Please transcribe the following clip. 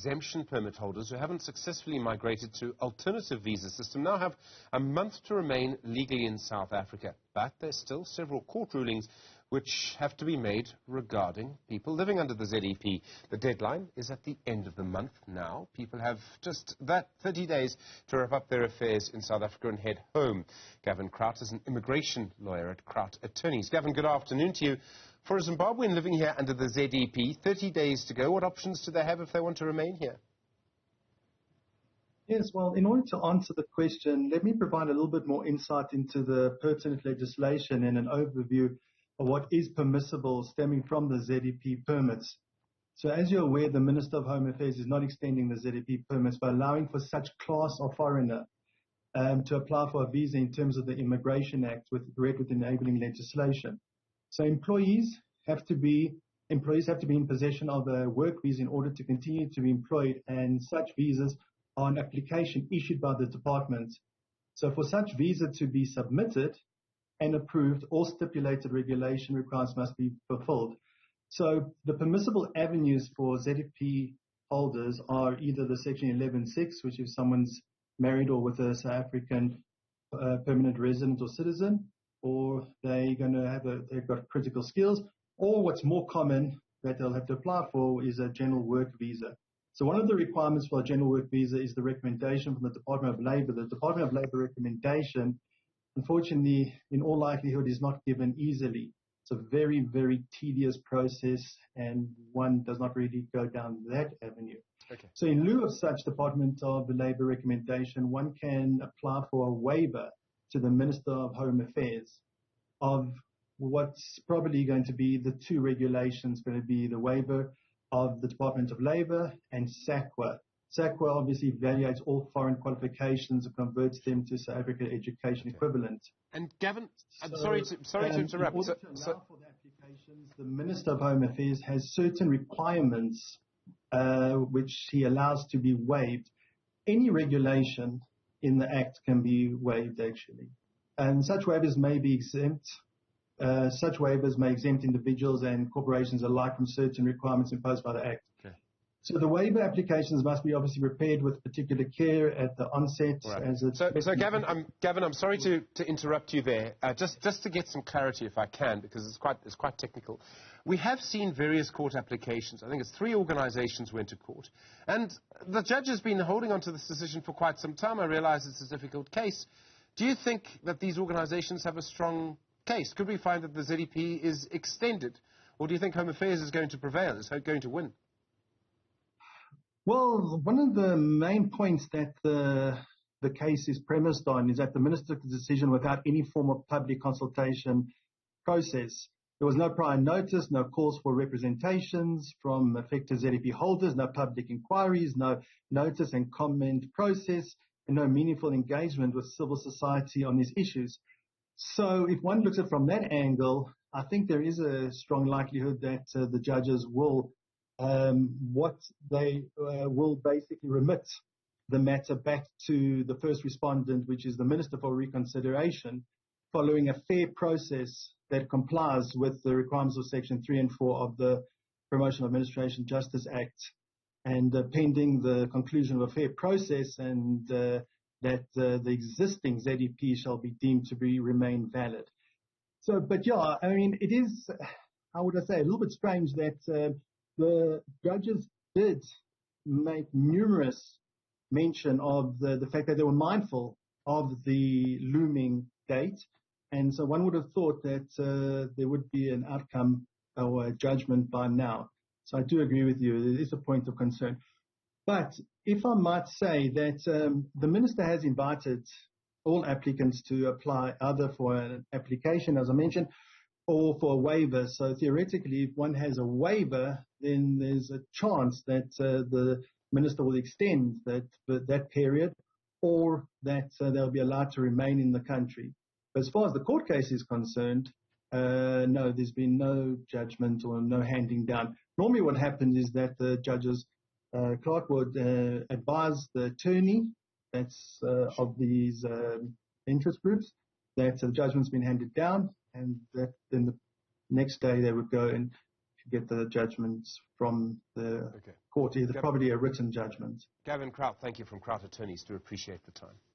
Exemption Permit holders who haven't successfully migrated to alternative visa system now have a month to remain legally in South Africa. But there's still several court rulings which have to be made regarding people living under the ZEP. The deadline is at the end of the month now. People have just that 30 days to wrap up their affairs in South Africa and head home. Gavin Kraut is an immigration lawyer at Kraut Attorneys. Gavin, good afternoon to you. For a Zimbabwean living here under the ZEP, 30 days to go. What options do they have if they want to remain here? Yes, well, in order to answer the question, let me provide a little bit more insight into the pertinent legislation and an overview of what is permissible stemming from the ZEP permits. So as you're aware, the Minister of Home Affairs is not extending the ZEP permits by allowing for such class of foreigner to apply for a visa in terms of the Immigration Act with enabling legislation. So employees have to be in possession of a work visa in order to continue to be employed, and such visas are an application issued by the department. So for such visa to be submitted and approved, all stipulated regulation requirements must be fulfilled. So the permissible avenues for ZEP holders are either the Section 11.6, which if someone's married or with a South African permanent resident or citizen, or they've got critical skills, or what's more common that they'll have to apply for is a general work visa. So one of the requirements for a general work visa is the recommendation from the Department of Labour. The Department of Labour recommendation, unfortunately, in all likelihood, is not given easily. It's a very, very tedious process, and one does not really go down that avenue. Okay. So in lieu of such Department of Labour recommendation, one can apply for a waiver to the Minister of Home Affairs of what's probably going to be the two regulations, going to be the waiver of the Department of Labour and SAQA. SAQA obviously evaluates all foreign qualifications and converts them to South African education equivalent. And Gavin, I'm sorry to interrupt. In order to allow for the applications, the Minister of Home Affairs has certain requirements which he allows to be waived. Any regulation in the Act can be waived, actually. And such waivers may be exempt. Such waivers may exempt individuals and corporations alike from certain requirements imposed by the Act. Okay. So the waiver applications must be obviously prepared with particular care at the onset. Right. So Gavin, I'm sorry to interrupt you there. Just to get some clarity, if I can, because it's quite technical. We have seen various court applications. I think it's 3 organizations went to court. And the judge has been holding on to this decision for quite some time. I realize it's a difficult case. Do you think that these organizations have a strong case? Could we find that the ZEP is extended? Or do you think Home Affairs is going to prevail, is going to win? Well, one of the main points that the case is premised on is that the minister took the decision without any form of public consultation process. There was no prior notice, no calls for representations from affected ZEP holders, no public inquiries, no notice and comment process, and no meaningful engagement with civil society on these issues. So if one looks at it from that angle, I think there is a strong likelihood that the judges will will basically remit the matter back to the first respondent, which is the Minister for reconsideration, following a fair process that complies with the requirements of Section 3 and 4 of the Promotion of Administration Justice Act, and pending the conclusion of a fair process and that the existing ZEP shall be deemed to remain valid. So, but yeah, I mean, it is, how would I say, a little bit strange that the judges did make numerous mention of the fact that they were mindful of the looming date. And so one would have thought that there would be an outcome or a judgment by now. So I do agree with you. It is a point of concern. But if I might say that the minister has invited all applicants to apply either for an application, as I mentioned, or for a waiver. So theoretically, if one has a waiver, then there's a chance that the minister will extend that period, or that they'll be allowed to remain in the country. But as far as the court case is concerned, no, there's been no judgment or no handing down. Normally what happens is that the judges, clerk would advise the attorney that's of these interest groups that the judgment's been handed down, and that then the next day they would go and get the judgments from the court, either probably a written judgment. Gavin Kraut, thank you from Kraut Attorneys. Do appreciate the time.